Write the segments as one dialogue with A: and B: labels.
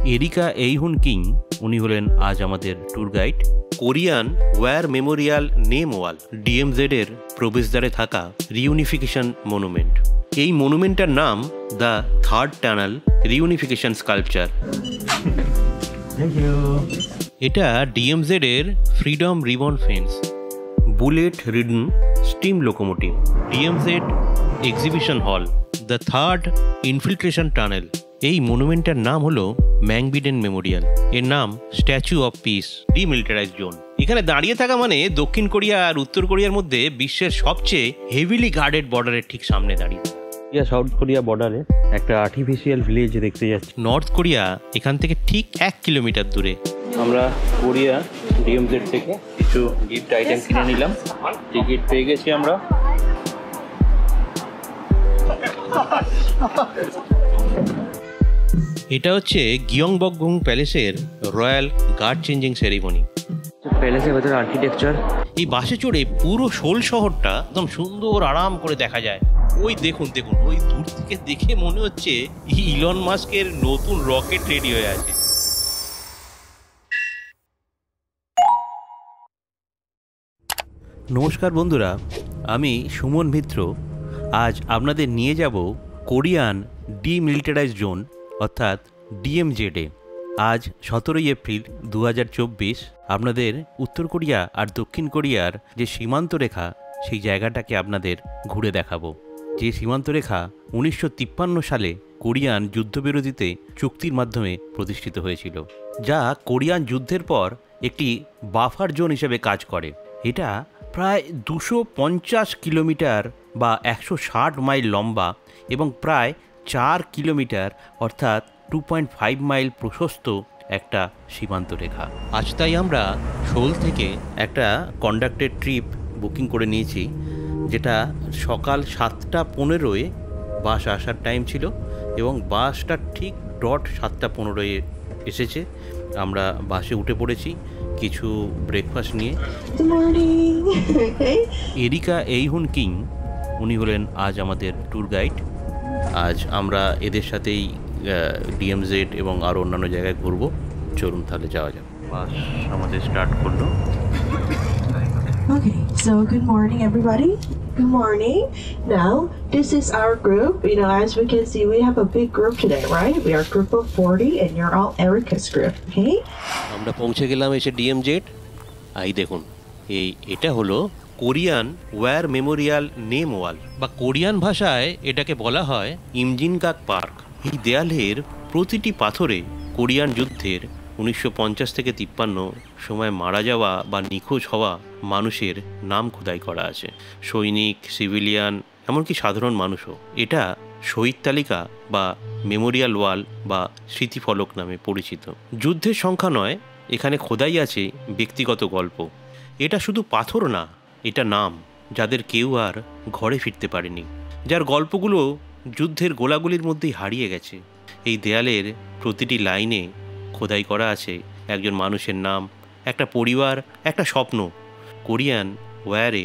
A: Areca এইহুন king উনি হলেন আজ আমাদের tour guide. Korean war memorial name wall, DMZ এর প্রবেশদ্বারে থাকা রিউনিফিকেশন মনুমেন্ট। এই মনুমেন্টটার নাম the third tunnel reunification sculpture. এটা ডিএমজেড এর freedom ribbon fence, bullet ridden steam locomotive, DMZ exhibition hall, the third infiltration tunnel. এই মনুমেন্টটার নাম হলো ম্যাংবিডেন মেমোরিয়াল, এর নাম statue of peace demilitarize zone. এখানে দাঁড়িয়ে থাকা মানে দক্ষিণ কোরিয়া আর উত্তর কোরিয়ার মধ্যে বিশ্বের সবচেয়ে হেভিলি গার্ডেড বর্ডারের ঠিক সামনে দাঁড়িয়ে। সাউথ কোরিয়া বর্ডারে একটা আর্টিফিশিয়াল ভিলেজ দেখতে যাচ্ছি। নর্থ কোরিয়া এখান থেকে ঠিক 1 কিলোমিটার দূরে। আমরা কোরিয়া ডিএমজেড থেকে কিছু গিফট আইটেম কিনে নিলাম, টিকিট পেয়ে গেছি আমরা। এটা হচ্ছে গিয়ংবকগুং প্যালেসের রয়্যাল গার্ড চেঞ্জিং সেরিমনি। প্যালেসের ভেতরে আর্কিটেকচার, এই বাসে চড়ে পুরো সোল শহরটা একদম সুন্দর আরাম করে দেখা যায়। ওই দেখুন দেখুন, ওই দূর থেকে দেখে মনে হচ্ছে ইলন মাস্কের নতুন রকেট রেডি হয়ে আছে। নমস্কার বন্ধুরা, আমি সুমন মিত্র। আজ আপনাদের নিয়ে যাব কোরিয়ান ডিমিলিটারাইজ জোন অর্থাৎ ডিএমজেডে। আজ 17 এপ্রিল 2024 আপনাদের উত্তর কোরিয়া আর দক্ষিণ কোরিয়ার যে সীমান্ত রেখা, সেই জায়গাটাকে আপনাদের ঘুরে দেখাবো। যে সীমান্ত রেখা 1953 সালে কোরিয়ান যুদ্ধবিরতিতে চুক্তির মাধ্যমে প্রতিষ্ঠিত হয়েছিল, যা কোরিয়ান যুদ্ধের পর একটি বাফার জোন হিসেবে কাজ করে। এটা প্রায় 250 কিলোমিটার বা 160 মাইল লম্বা এবং প্রায় 4 কিলোমিটার অর্থাৎ 2.5 মাইল প্রশস্ত একটা সীমান্ত রেখা। আজ তাই আমরা সোল থেকে একটা কন্ডাক্টেড ট্রিপ বুকিং করে নিয়েছি, যেটা সকাল 7:15 বাস আসার টাইম ছিল এবং বাসটা ঠিক ডট 7:15 এসেছে। আমরা বাসে উঠে পড়েছি কিছু ব্রেকফাস্ট নিয়ে। এরিকা এইহুন কিং উনি হলেন আজ আমাদের ট্যুর গাইড। আজ আমরা এদের সাথেই ডিএমজেড এবং আরও অন্যান্য জায়গায় ঘুরবো। চলুন তাহলে যাওয়া যাক। বাস আমাদের স্টার্ট করলো।
B: Okay, so good morning everybody. Good morning. Now, this is our group. As we can see, we have a big group today, right? We are a group of 40 and you're all Erica's group, okay?
A: আমরা পৌঁছে গেলাম এসে DMZ. এই দেখুন, এটা হলো Korean war memorial name ওয়াল, বা Korean ভাষায় এটাকে বলা হয় ইমজিনগাক পার্ক। এই দেয়ালের প্রতিটি পাথরে কোরিয়ান যুদ্ধের 1950 থেকে 53 সময় মারা যাওয়া বা নিখোঁজ হওয়া মানুষের নাম খোদাই করা আছে। সৈনিক, সিভিলিয়ান, এমনকি সাধারণ মানুষও। এটা শহীদ তালিকা বা মেমোরিয়াল ওয়াল বা স্মৃতিফলক নামে পরিচিত। যুদ্ধের সংখ্যা নয়, এখানে খোদাই আছে ব্যক্তিগত গল্প। এটা শুধু পাথর না, এটা নাম, যাদের কেউ আর ঘরে ফিরতে পারেনি, যার গল্পগুলো যুদ্ধের গোলাগুলির মধ্যেই হারিয়ে গেছে। এই দেয়ালের প্রতিটি লাইনে খোদাই করা আছে একজন মানুষের নাম, একটা পরিবার, একটা স্বপ্ন। কোরিয়ান ওয়্যারে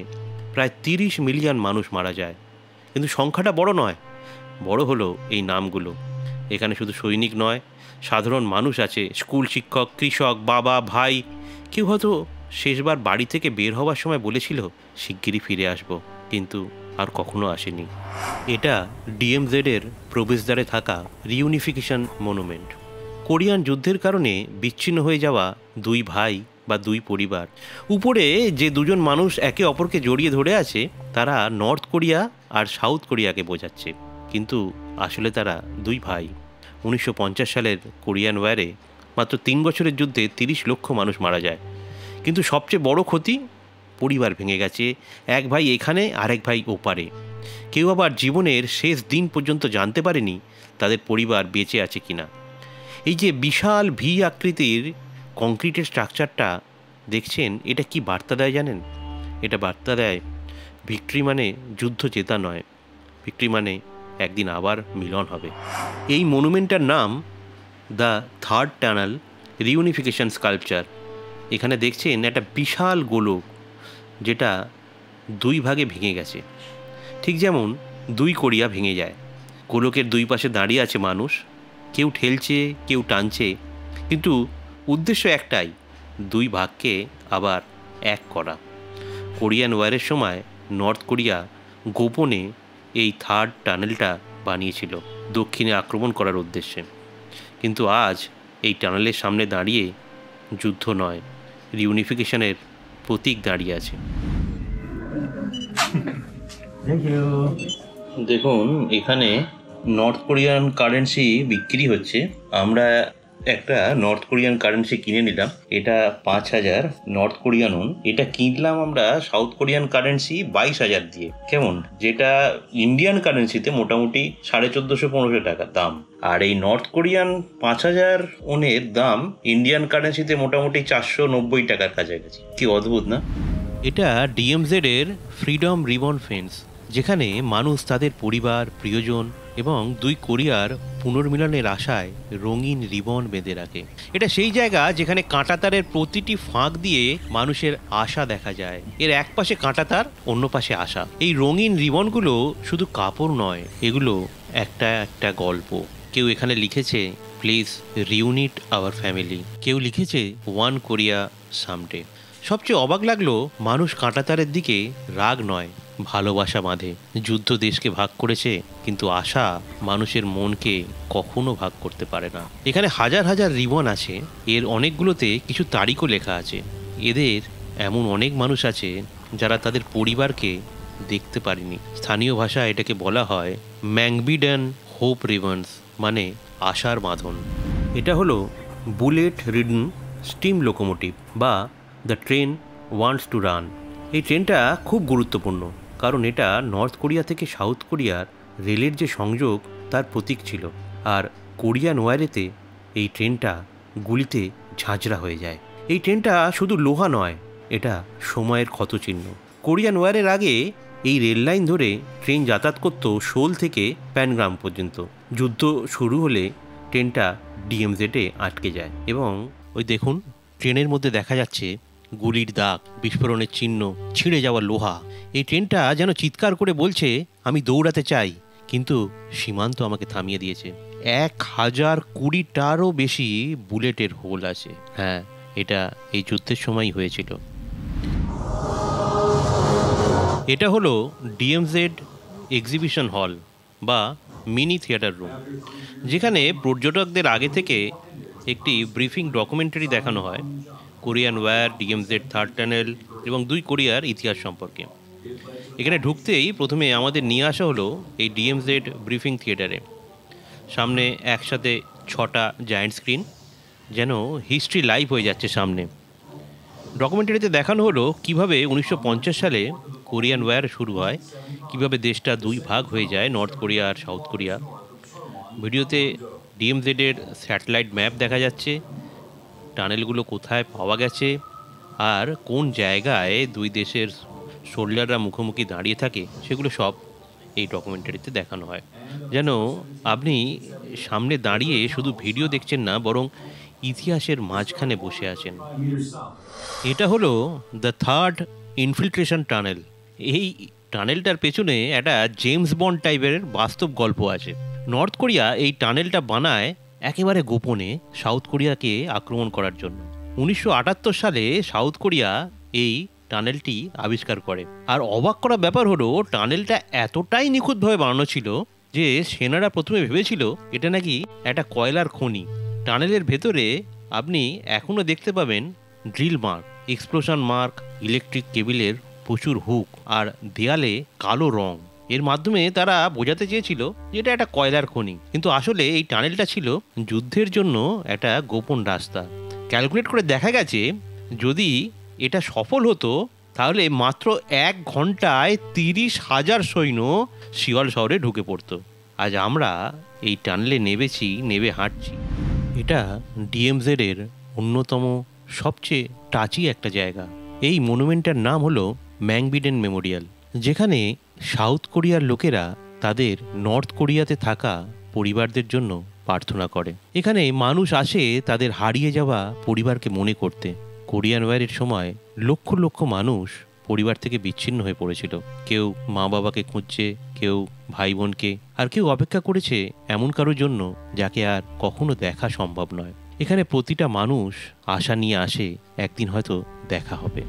A: প্রায় 30 মিলিয়ন মানুষ মারা যায়, কিন্তু সংখ্যাটা বড় নয়, বড় হলো এই নামগুলো। এখানে শুধু সৈনিক নয়, সাধারণ মানুষ আছে, স্কুল শিক্ষক, কৃষক, বাবা, ভাই। কেউ হয়তো শেষবার বাড়ি থেকে বের হওয়ার সময় বলেছিল শিগগিরই ফিরে আসব, কিন্তু আর কখনো আসেনি। এটা ডিএমজেড এর প্রবেশদ্বারে থাকা রিউনিফিকেশন মনুমেন্ট। কোরিয়ান যুদ্ধের কারণে বিচ্ছিন্ন হয়ে যাওয়া দুই ভাই বা দুই পরিবার। উপরে যে দুজন মানুষ একে অপরকে জড়িয়ে ধরে আছে, তারা নর্থ কোরিয়া আর সাউথ কোরিয়াকে বোঝাচ্ছে, কিন্তু আসলে তারা দুই ভাই। 1950 সালের কোরিয়ান ওয়্যারে মাত্র 3 বছরের যুদ্ধে 30 লক্ষ মানুষ মারা যায়, কিন্তু সবচেয়ে বড় ক্ষতি, পরিবার ভেঙে গেছে। এক ভাই এখানে, আরেক ভাই ওপারে। কেউ আবার জীবনের শেষ দিন পর্যন্ত জানতে পারেনি তাদের পরিবার বেঁচে আছে কিনা। এই যে বিশাল ভি আকৃতির কংক্রিটের স্ট্রাকচারটা দেখছেন, এটা কি বার্তা দেয় জানেন? এটা বার্তা দেয় ভিক্টরি মানে যুদ্ধ জেতা নয়, ভিক্টরি মানে একদিন আবার মিলন হবে। এই মনুমেন্টটার নাম the third tunnel reunification sculpture. এখানে দেখছেন একটা বিশাল গোলক, যেটা দুই ভাগে ভেঙে গেছে, ঠিক যেমন দুই কোরিয়া ভেঙে যায়। গোলকের দুই পাশে দাঁড়িয়ে আছে মানুষ, কেউ ঠেলছে, কেউ টানছে, কিন্তু উদ্দেশ্য একটাই, দুই ভাগকে আবার এক করা। কোরিয়ান ওয়ারের সময় নর্থ কোরিয়া গোপনে এই থার্ড টানেলটা বানিয়েছিল দক্ষিণে আক্রমণ করার উদ্দেশ্যে। কিন্তু আজ এই টানেলের সামনে দাঁড়িয়ে যুদ্ধ নয়, রিউনিফিকেশনের প্রতীক দাঁড়িয়ে আছে। দেখুন, এখানে নর্থ কোরিয়ান কারেন্সি বিক্রি হচ্ছে। আমরা একটা নর্থ কোরিয়ান কারেন্সি কিনে নিলাম। এটা 5,000 নর্থ কোরিয়ান ওন। এটা কিনলাম আমরা সাউথ কোরিয়ান কারেন্সি 22,000 দিয়ে। কেমন? যেটা ইন্ডিয়ান কারেন্সিতে মোটামুটি 1450-1500 টাকা দাম। আর এই নর্থ কোরিয়ান 5,000 ওনের দাম ইন্ডিয়ান কারেন্সিতে মোটামুটি 490 টাকার কাছাকাছি। কি অদ্ভুত না? এটা ডিএমজেড এর ফ্রিডম রিবন ফেন্স, যেখানে মানুষ তাদের পরিবার, প্রিয়জন এবং দুই কোরিয়ার পুনর্মিলনের আশায় রঙিন রিবন বেঁধে রাখে। এটা সেই জায়গা যেখানে কাঁটাতারের প্রতিটি ফাঁক দিয়ে মানুষের আশা দেখা যায়। এর এক পাশে কাঁটাতার, অন্য পাশে আশা। এই রঙিন রিবনগুলো শুধু কাপড় নয়, এগুলো একটা একটা গল্প। কেউ এখানে লিখেছে, প্লিজ রিউনিট আওয়ার ফ্যামিলি। কেউ লিখেছে, ওয়ান কোরিয়া সামডে। সবচেয়ে অবাক লাগলো, মানুষ কাঁটাতারের দিকে রাগ নয়, ভালোবাসা বাঁধে। যুদ্ধ দেশকে ভাগ করেছে, কিন্তু আশা মানুষের মনকে কখনো ভাগ করতে পারে না। এখানে হাজার হাজার রিবন আছে, এর অনেকগুলোতে কিছু তারিখও লেখা আছে। এদের এমন অনেক মানুষ আছে যারা তাদের পরিবারকে দেখতে পারেনি। স্থানীয় ভাষায় এটাকে বলা হয় ম্যাংবিডেন হোপ রিবনস, মানে আশার বাঁধন। এটা হলো বুলেট রিডন স্টিম লোকোমোটিভ বা the train wants to run. এই ট্রেনটা খুব গুরুত্বপূর্ণ, কারণ এটা নর্থ কোরিয়া থেকে সাউথ কোরিয়ার রেলের যে সংযোগ তার প্রতীক ছিল। আর কোরিয়ান ওয়ারেতে এই ট্রেনটা গুলিতে ঝাঁঝরা হয়ে যায়। এই ট্রেনটা শুধু লোহা নয়, এটা সময়ের ক্ষতচিহ্ন। কোরিয়ান ওয়ারের আগে এই রেল লাইন ধরে ট্রেন যাতায়াত করত সোল থেকে প্যানগ্রাম পর্যন্ত। যুদ্ধ শুরু হলে ট্রেনটা ডিএমজেডে আটকে যায় এবং ওই দেখুন, ট্রেনের মধ্যে দেখা যাচ্ছে গুলির দাগ, বিস্ফোরণের চিহ্ন, ছিঁড়ে যাওয়া লোহা। এই ট্রেনটা যেন চিৎকার করে বলছে, আমি দৌড়াতে চাই, কিন্তু সীমান্ত আমাকে থামিয়ে দিয়েছে। 1020টারও বেশি বুলেটের হোল আছে। হ্যাঁ, এটা এই যুদ্ধের সময়ই হয়েছিল। এটা হলো ডিএমজেড এক্সিবিশন হল বা মিনি থিয়েটার রুম, যেখানে পর্যটকদের আগে থেকে একটি ব্রিফিং ডকুমেন্টারি দেখানো হয় Korean wire, DMZ third tunnel এবং দুই কোরিয়ার ইতিহাস সম্পর্কে। এখানে ঢুকতেই প্রথমে আমাদের নিয়ে আসা হলো এই ডিএমজেড ব্রিফিং থিয়েটারে। সামনে একসাথে 6টা জায়ান্ট স্ক্রিন, যেন হিস্ট্রি লাইভ হয়ে যাচ্ছে সামনে। ডকুমেন্টারিতে দেখানো হলো কিভাবে 1950 সালে কোরিয়ান ওয়্যার শুরু হয়, কিভাবে দেশটা দুই ভাগ হয়ে যায়, নর্থ কোরিয়া আর সাউথ কোরিয়া। ভিডিওতে ডিএমজেডের স্যাটেলাইট ম্যাপ দেখা যাচ্ছে, টানেলগুলো কোথায় পাওয়া গেছে আর কোন জায়গায় দুই দেশের সোল্ডাররা মুখোমুখি দাঁড়িয়ে থাকে, সেগুলো সব এই ডকুমেন্টারিতে দেখানো হয়। যেন আপনি সামনে দাঁড়িয়ে শুধু ভিডিও দেখছেন না, বরং ইতিহাসের মাঝখানে বসে আছেন। এটা হলো দ্য থার্ড ইনফিল্ট্রেশন টানেল। এই টানেলটার পেছনে একটা জেমস বন্ড টাইপের বাস্তব গল্প আছে। নর্থ কোরিয়া এই টানেলটা বানায় একেবারে গোপনে সাউথ কোরিয়াকে আক্রমণ করার জন্য। 1978 সালে সাউথ কোরিয়া এই টানেলটি আবিষ্কার করে। আর অবাক করা ব্যাপার হলো, টানেলটা এতটাই নিখুঁতভাবে বানানো ছিল যে সেনারা প্রথমে ভেবেছিল এটা নাকি একটা কয়লার খনি। টানেলের ভেতরে আপনি এখনও দেখতে পাবেন drill mark, explosion mark, electric কেবিলের প্রচুর হুক আর দেয়ালে কালো রং। এর মাধ্যমে তারা বোঝাতে চেয়েছিল যে এটা একটা কয়লার খনি, কিন্তু আসলে এই টানেলটা ছিল যুদ্ধের জন্য একটা গোপন রাস্তা। ক্যালকুলেট করে দেখা গেছে, যদি এটা সফল হতো তাহলে মাত্র 1 ঘন্টায় 30,000 সৈন্য সিওল শহরে ঢুকে পড়তো। আজ আমরা এই টানেলে নেবে হাঁটছি। এটা ডিএমজেড এর অন্যতম সবচেয়ে টাচি একটা জায়গা। এই মনুমেন্টটার নাম হলো ম্যাংবিডেন মেমোরিয়াল, যেখানে সাউথ কোরিয়ার লোকেরা তাদের নর্থ কোরিয়াতে থাকা পরিবারদের জন্য প্রার্থনা করে। এখানে মানুষ আসে তাদের হারিয়ে যাওয়া পরিবারকে মনে করতে। কোরিয়ান ওয়ারের সময় লক্ষ লক্ষ মানুষ পরিবার থেকে বিচ্ছিন্ন হয়ে পড়েছিল। কেউ মা বাবাকে খুঁজছে, কেউ ভাই বোনকে, আর কেউ অপেক্ষা করেছে এমন কারোর জন্য যাকে আর কখনো দেখা সম্ভব নয়। এখানে প্রতিটা মানুষ আশা নিয়ে আসে একদিন হয়তো দেখা হবে।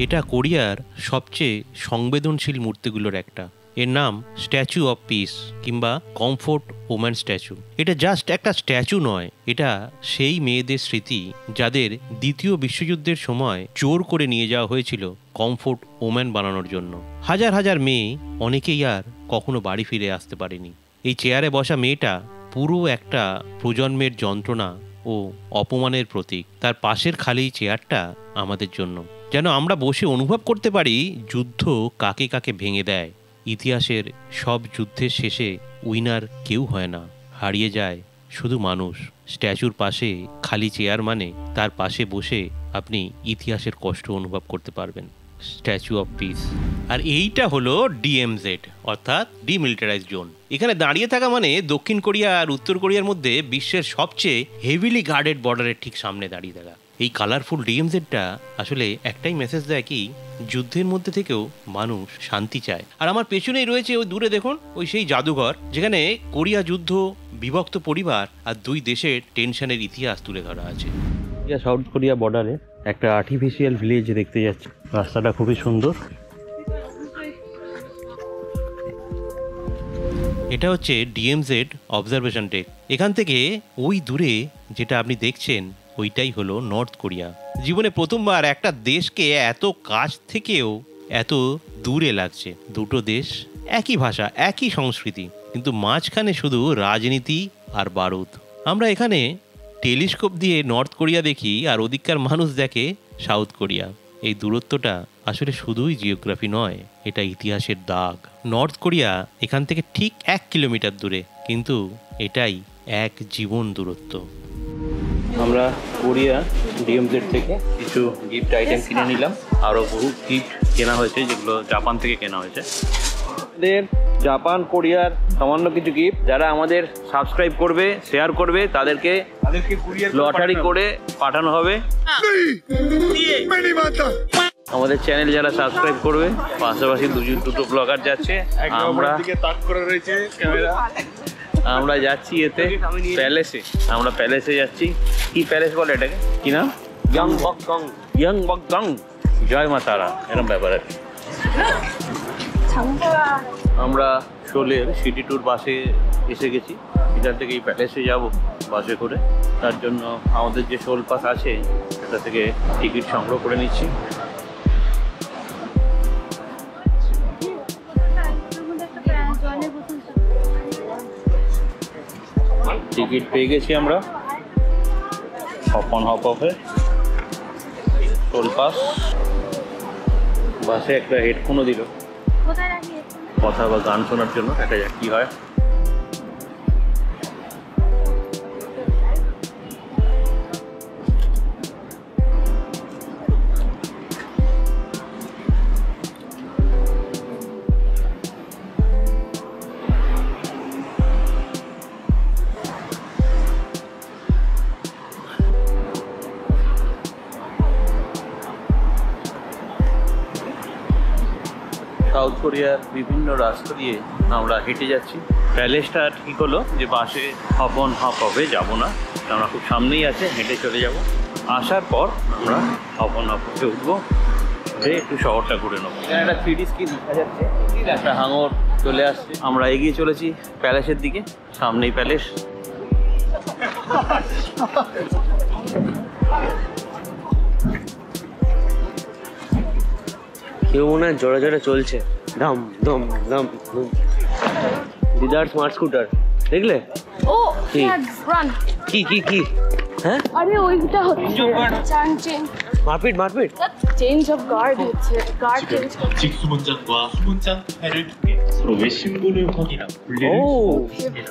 A: এটা কোরিয়ার সবচেয়ে সংবেদনশীল মূর্তিগুলোর একটা। এর নাম স্ট্যাচু অফ পিস কিংবা কমফোর্ট ওম্যান স্ট্যাচু। এটা জাস্ট একটা স্ট্যাচু নয়, এটা সেই মেয়েদের স্মৃতি যাদের দ্বিতীয় বিশ্বযুদ্ধের সময় জোর করে নিয়ে যাওয়া হয়েছিল কমফোর্ট ওম্যান বানানোর জন্য। হাজার হাজার মেয়ে, অনেকেই আর কখনো বাড়ি ফিরে আসতে পারেনি। এই চেয়ারে বসা মেয়েটা পুরো একটা প্রজন্মের যন্ত্রণা ও অপমানের প্রতীক। তার পাশের খালি চেয়ারটা আমাদের জন্য, যেন আমরা বসে অনুভব করতে পারি যুদ্ধ কাকে কাকে ভেঙে দেয়। ইতিহাসের সব যুদ্ধের শেষে উইনার কেউ হয় না, হারিয়ে যায় শুধু মানুষ। স্ট্যাচুর পাশে খালি চেয়ার মানে তার পাশে বসে আপনি ইতিহাসের কষ্ট অনুভব করতে পারবেন। Statue of piece. আর এইটা হলো ডিএমজেড, অর্থাৎ ডিমিলিটারাইজ জোন। এখানে দাঁড়িয়ে থাকা মানে দক্ষিণ কোরিয়া আর উত্তর কোরিয়ার মধ্যে বিশ্বের সবচেয়ে হেভিলি গার্ডেড বর্ডারের ঠিক সামনে দাঁড়িয়ে থাকা। এই কালারফুল ডিএমজেডটা আসলে একটাই মেসেজ দেয় কি, যুদ্ধের মধ্যে থেকেও মানুষ শান্তি চায়। আর আমার পেছনেই রয়েছে ওই দূরে দেখুন, ওই সেই জাদুঘর যেখানে কোরিয়া যুদ্ধ, বিভক্ত পরিবার আর দুই দেশের টেনশনের ইতিহাস তুলে ধরা আছে। সাউথ কোরিয়া বর্ডারে একটা আর্টিফিশিয়াল ভিলেজ দেখতে যাচ্ছি। রাস্তাটা খুবই সুন্দর। এটা হচ্ছে ডিএমজেড অবজারভেশন ডেক। এখান থেকে ওই দূরে যেটা আপনি দেখছেন ওইটাই হলো নর্থ কোরিয়া। জীবনে প্রথমবার একটা দেশকে এত কাছ থেকেও এত দূরে লাগছে। দুটো দেশ, একই ভাষা, একই সংস্কৃতি, কিন্তু মাঝখানে শুধু রাজনীতি আর বারুদ। আমরা এখানে টেলিস্কোপ দিয়ে নর্থ কোরিয়া দেখি আর ওদিককার মানুষ দেখে সাউথ কোরিয়া। এই দূরত্বটা আসলে শুধুই জিওগ্রাফি নয়, এটা ইতিহাসের দাগ। নর্থ কোরিয়া এখান থেকে ঠিক 1 কিলোমিটার দূরে, কিন্তু এটাই এক জীবন দূরত্ব। আমরা কোরিয়া ডিএমজেড থেকে কিছু গিফট আইটেম কিনে নিলাম। আরও বহু গিফট কেনা হয়েছে যেগুলো জাপান থেকে কেনা হয়েছে। আমাদের জাপান কোরিয়ার সামান্য কিছু গিফট, যারা আমাদের সাবস্ক্রাইব করবে, শেয়ার করবে, তাদেরকে লটারি করে পাঠানো হবে। আমাদের চ্যানেল যারা সাবস্ক্রাইব করবে, পাশাপাশি দুটো ব্লগার যাচ্ছে। আমরা যাচ্ছি এতে প্যালেসে। আমরা প্যালেসে যাচ্ছি। কি প্যালেস বলে এটাকে, কি নাম? ইয়ংবকগং। জয় মা তারা, এরকম ব্যাপার আর কি। আমরা শোলের সিটি ট্যুর বাসে এসে গেছি। এখান থেকে এই প্যালেসে যাব বাসে করে। তার জন্য আমাদের যে শোল পাস আছে সেটা থেকে টিকিট সংগ্রহ করে নিচ্ছি। টিকিট পেয়ে গেছি আমরা হপ অন হপ অফে। শোল পাস। বাসে একটা হেডফোনও দিল কথা বা গান শোনার জন্য। দেখা যাক কি হয়। সাউথ কোরিয়ার বিভিন্ন রাস্তা দিয়ে আমরা হেঁটে যাচ্ছি। প্যালেসটা ঠিক হলো যে বাসে হপ অন হপ অফে যাবো না, আমরা খুব সামনেই আছে, হেঁটে চলে যাব। আসার পর আমরা হপ অন হপ অফে উঠবো, একটু শহরটা ঘুরে নেবো। এখানে একটা 3D স্ক্রিন দেখা যাচ্ছে, একটা হাঙর চলে আসছে। আমরা এগিয়ে চলেছি প্যালেসের দিকে। সামনেই প্যালেস।
C: কেউ মনে হয় জোরে জোরে চলছে। ধম ধম ধম ধম। দিদার স্মার্ট স্কুটার দেখলে?
D: ও
C: কি?
D: রান।
C: কি কি কি? হ্যাঁ,
D: আরে ওইটা হচ্ছে চেঞ্জ
C: মারপিট মারপিট।
D: চেঞ্জ অফ গার্ড হচ্ছে, গার্ড চেঞ্জ করছে।
E: 직수문장과 후문장 해를 통해 서로의 신분을 확인하고
C: ও
E: 분리를 시도했습니다.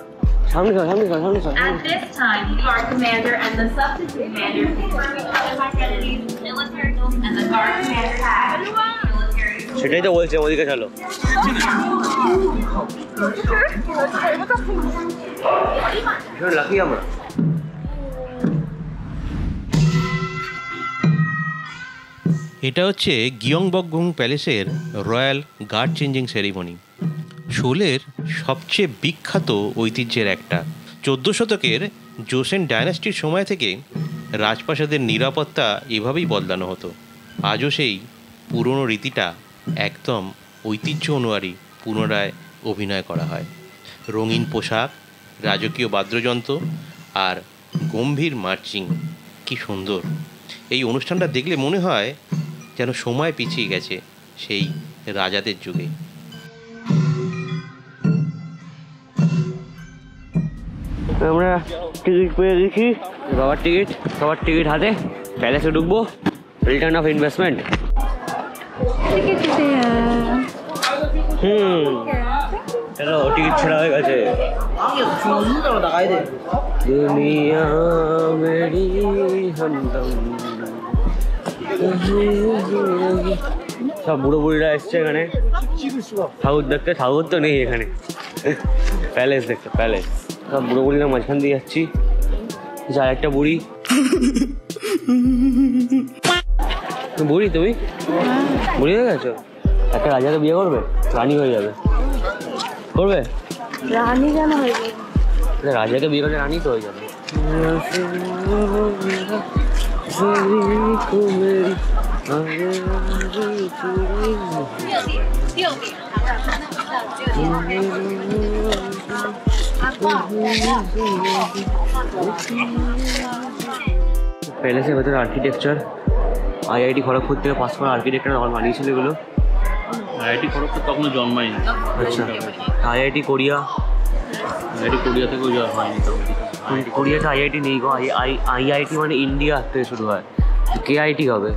C: সামনে সর সামনে সর সামনে সর।
F: At this time, the guard commander and the substitute commander confirm each other's identities, military notes, and the guard commander has military.
C: সেটাই তো বলছে, ওদিকে চলো। ভীষণ লাকি আমরা।
A: এটা হচ্ছে গিয়ংবকগং প্যালেসের রয়্যাল গার্ড চেঞ্জিং সেরিমনি। শোলের সবচেয়ে বিখ্যাত ঐতিহ্যের একটা। 14 শতকের জোসেন ডায়নাস্টির সময় থেকে রাজপ্রাসাদের নিরাপত্তা এভাবেই বদলানো হতো। আজও সেই পুরনো রীতিটা একদম ঐতিহ্য অনুযায়ী পুনরায় অভিনয় করা হয়। রঙিন পোশাক, রাজকীয় বাদ্যযন্ত্র আর গম্ভীর মার্চিং, কি সুন্দর! এই অনুষ্ঠানটা দেখলে মনে হয় যেন সময় পিছিয়ে গেছে সেই রাজাদের যুগে।
C: আমরা টিকিট পেয়ে দেখি, সবার টিকিট হাতে, প্যালেসে ঢুকবো। Return of investment. চলো, টিকিট ছেড়া হয়ে গেছে। দুনিয়া মেরি হামদম। সব বুড়ো বুড়িরা এসছে এখানে সাউথ দেখতে। সাউথ তো নেই এখানে, প্যালেস দেখতে, প্যালেস। সব বুড়ো বুড়িরা মাঝখান দিয়ে যাচ্ছি। যার একটা বুড়ি, বুড়ি তুমি বুড়ি হয়ে গেছো? একটা রাজাকে বিয়ে করবে, রানী হয়ে যাবে। করবে?
D: রানী কেন হয়ে যাবে?
C: রাজাকে বিয়ে করলে রানী তো হয়ে যাবে। প্যালেসের ভেতরে আর্কিটেকচার, আইআইটি খড়গপুর থেকে পাস করা আর্কিটেক্টরা আমার বানিয়েছিল এগুলো।
E: আইআইটি খড়গপুর তখনও জন্মায়নি।
C: আচ্ছা, আইআইটি কোরিয়া,
E: আইআইটি কোরিয়া থেকেও যাওয়া হয়নি।
C: কোরিয়াতে আইআইটি নেই গো। আইআইটি মানে ইন্ডিয়া থেকে শুরু হয়, কেআইটি হবে।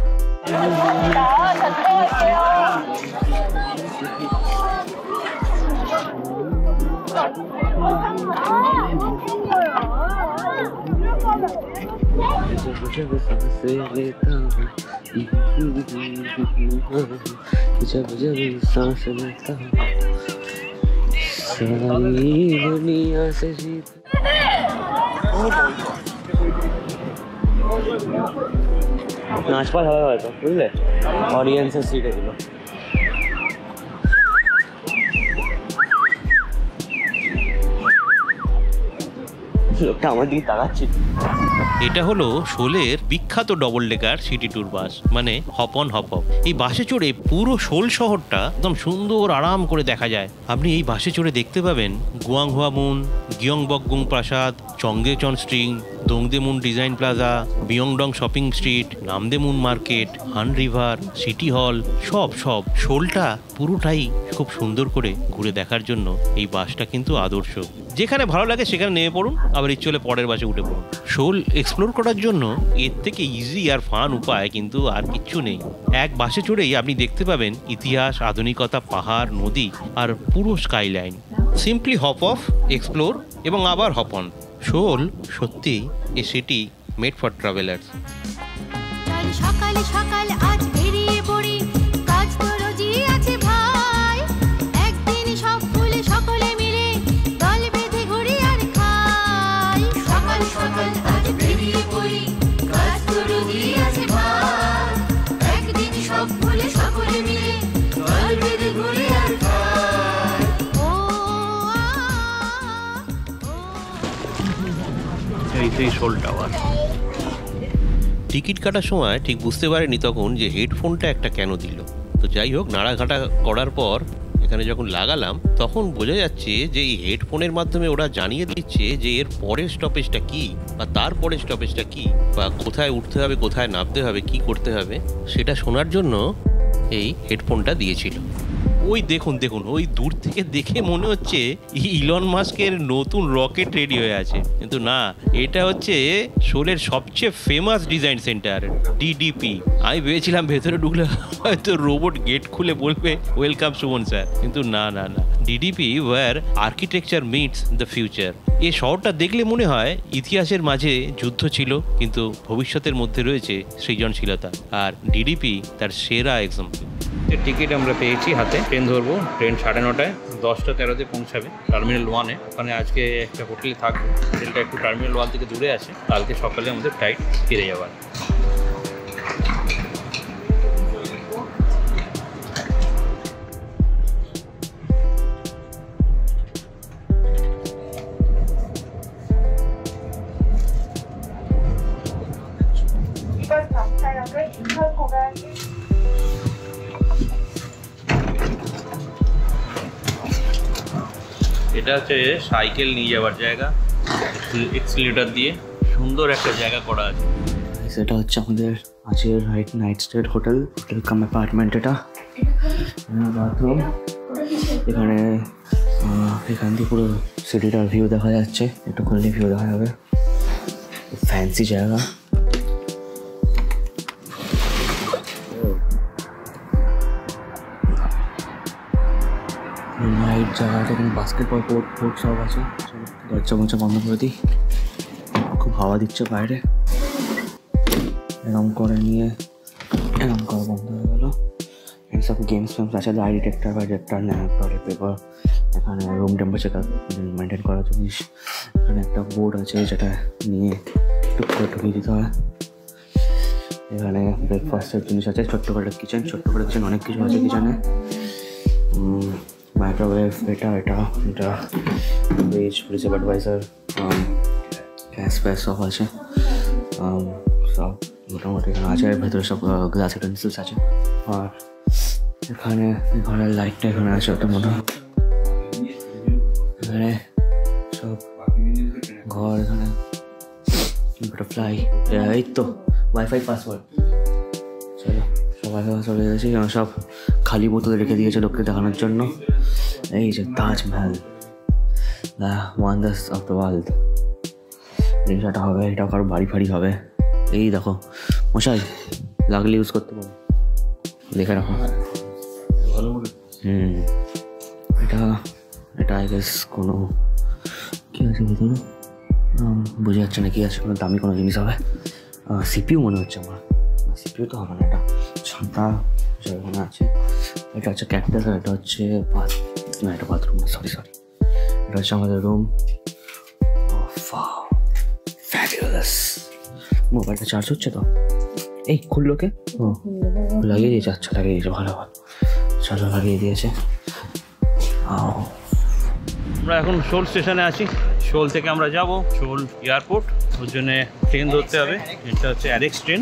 C: जब जब सांस लेता हूँ सारी दुनिया से जीत। নাচপাল হবে হয়তো, বুঝলে? অডিয়েন্সের সিট এগুলো। লোকটা আমার দিকে তাকাচ্ছি।
A: এটা হলো শোলের বিখ্যাত ডবল ডেকার সিটি ট্যুর বাস, মানে হপ অন হপ অফ। এই বাসে চড়ে পুরো শোল শহরটা একদম সুন্দর আরাম করে দেখা যায়। আপনি এই বাসে চড়ে দেখতে পাবেন গুয়াংহুয়া মুন, গিয়ংবকগুং প্রাসাদ, Cheonggyecheon stream, Dongdaemun design plaza, বিয়ংডং shopping street, Namdaemun market, Han river, city hall, সব শোলটা পুরোটাই খুব সুন্দর করে ঘুরে দেখার জন্য এই বাসটা কিন্তু আদর্শ। যেখানে ভালো লাগে সেখানে নেমে পড়ুন, আবার ইচ্ছে হলে পরের বাসে উঠে পড়ুন। শোল এক্সপ্লোর করার জন্য এর থেকে ইজি আর ফান উপায় কিন্তু আর কিচ্ছু নেই। এক বাসে চড়েই আপনি দেখতে পাবেন ইতিহাস, আধুনিকতা, পাহাড়, নদী আর পুরো skyline. Simply hop of, explore এবং আবার হপ অন। শোল সত্যি a city made for travellers.
G: সকালে সকাল আজ বেরিয়ে পড়ি, কাজ তো রোজই আছে ভাই। একদিন সব ফুলে সকলে মিলে দল বেঁধে ঘুরি আর খাই। সকাল সকাল আজ বেরিয়ে পড়ি, কাজ তো রোজই আছে ভাই। একদিন সব ফুলে সকলে মিলে দল বেঁধে ঘুরি আর খাই।
A: এই শোল টাওয়ার। টিকিট কাটার সময় ঠিক বুঝতে পারিনি তখন যে হেডফোনটা একটা কেন দিল। তো যাই হোক, নাড়াঘাটা করার পর এখানে যখন লাগালাম তখন বোঝা যাচ্ছে যে এই হেডফোনের মাধ্যমে ওরা জানিয়ে দিচ্ছে যে এর পরের স্টপেজটা কি, বা তার পরের স্টপেজটা কি, বা কোথায় উঠতে হবে, কোথায় নামতে হবে, কি করতে হবে, সেটা শোনার জন্য এই হেডফোনটা দিয়েছিল। ওই দেখুন ওই দূর থেকে দেখে মনে হচ্ছে ইলন মাস্কের নতুন রকেট রেডি হয়ে আছে, কিন্তু না, এটা হচ্ছে শোলের সবচেয়ে ফেমাস ডিজাইন সেন্টার ডিডিপি। আমি ভেবেছিলাম ভেতরে ঢুকলে হয়তো রোবট গেট খুলে বলবে ওয়েলকাম সুমন স্যার, কিন্তু না, DDP where architecture meets the future. এই শহরটা দেখলে মনে হয় ইতিহাসের মাঝে যুদ্ধ ছিল, কিন্তু ভবিষ্যতের মধ্যে রয়েছে সৃজনশীলতা, আর ডিডিপি তার সেরা এক্সাম্পল।
E: টিকিট আমরা পেয়েছি হাতে, ট্রেন ধরবো। ট্রেন 9:30, 10:13 পৌঁছাবে টার্মিনাল 1-এ। ওখানে আজকে একটা হোটেলে থাকবো। হোটেলটা একটু টার্মিনাল 1 থেকে দূরে আছে। কালকে সকালে আমাদের ফ্লাইট ফিরে যাওয়ার। এটা হচ্ছে সাইকেল নিয়ে যাওয়ার জায়গা, এক্সিলেটর দিয়ে সুন্দর একটা জায়গা করা আছে।
C: সেটা হচ্ছে আমাদের আজকের নাইট স্টে হোটেল কাম অ্যাপার্টমেন্ট। এটা বাথরুম, এখানে এখান থেকে পুরো সিটিটার ভিউ দেখা যাচ্ছে, একটু খুললে ভিউ দেখা যাবে। ফ্যান্সি জায়গা, নাইট জায়গাটা এখানে বাস্কেটবল কোর্ট সব আছে। দরজা মরজা বন্ধ করে দিই, খুব হাওয়া দিচ্ছে বাইরে। এরম করে নিয়ে এরম করে বন্ধ হয়ে গেলো। সব গেমস ফেমস আছে, লাই ডিটেক্টর বা ডিটেক্টর নেয়, টয়লেট পেপার, এখানে রুম টেম্পারেচার মেনটেন করার জিনিস। এখানে একটা বোর্ড আছে যেটা নিয়ে টুক করে ঢুকিয়ে দিতে হয়। এখানে ব্রেকফাস্টের জিনিস আছে, ছোট্ট করে কিচেন, অনেক কিছু আছে কিচেনে। মাইক্রোওয়েভ, এটা ফ্রিজ অ্যাডভাইজার, গ্যাস ফ্যাস সব আছে। সব মোটামুটি এখানে আছে, ভেতরে সব গ্লাস ইউটেন্সিলস আছে। আর এখানে ঘরের লাইটটা এখানে আছে, ওটা মনে হয় এখানে সব ঘর। এখানে বাটারফ্লাই, এই তো ওয়াইফাই পাসওয়ার্ড। চলো, সব ওয়াইফাই পাসওয়ার্ড হয়ে গেছে। সব খালি বোতলে রেখে দিয়েছে লোককে দেখানোর জন্য। এই যে Taj Mahal, the wonders of the world. জিনিসটা হবে, এটাও কারো বাড়ি ফাড়ি হবে। এই দেখো মশাই, লাগলে ইউজ করতে পারো, দেখে রাখো। এটা আই গেস কোনো কী আছে ভিতরে বোঝা যাচ্ছে না কি আছে, কোনো দামি কোনো জিনিস হবে। সিপিইউ মনে হচ্ছে আমার, সিপিইউ তো হবে না, এটা ছাতা এখানে আছে। এটা হচ্ছে ক্যাকটাস, আর এটা হচ্ছে এটা বাথরুম, সরি এটা হচ্ছে আমাদের রুম। ফ্যাবুলাস। মোবাইলটা চার্জ হচ্ছে তো, এই খুললো কে? লাগিয়ে দিয়েছে, আচ্ছা লাগিয়ে দিয়েছে, ভালো চলো লাগিয়ে দিয়েছে।
E: আমরা এখন শোল স্টেশনে আছি। শোল থেকে আমরা যাব শোল এয়ারপোর্ট, ওর জন্যে ট্রেন ধরতে হবে। এটা হচ্ছে অ্যারেক্স ট্রেন।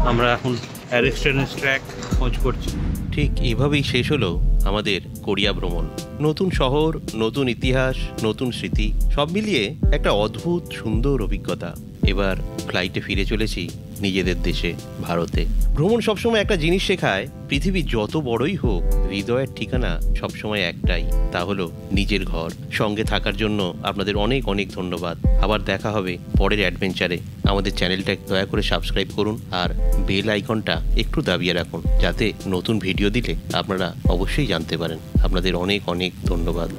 E: আমরা এখন অ্যারেক্স ট্রেনের ট্র্যাক খোঁজ করছি।
A: ঠিক এভাবেই শেষ হলো আমাদের কোরিয়া ভ্রমণ। নতুন শহর, নতুন ইতিহাস, নতুন স্মৃতি, সব মিলিয়ে একটা অদ্ভুত সুন্দর অভিজ্ঞতা। এবার ফ্লাইটে ফিরে চলেছি নিজেদের দেশে, ভারতে। ভ্রমণ সবসময় একটা জিনিস শেখায়, পৃথিবী যত বড়ই হোক, হৃদয়ের ঠিকানা সবসময় একটাই, তা হলো নিজের ঘর। সঙ্গে থাকার জন্য আপনাদের অনেক অনেক ধন্যবাদ। আবার দেখা হবে পরের অ্যাডভেঞ্চারে। আমাদের চ্যানেলটা দয়া করে সাবস্ক্রাইব করুন, আর বেল আইকনটা একটু দাবিয়ে রাখুন, যাতে নতুন ভিডিও দিলে আপনারা অবশ্যই জানতে পারেন। আপনাদের অনেক অনেক ধন্যবাদ।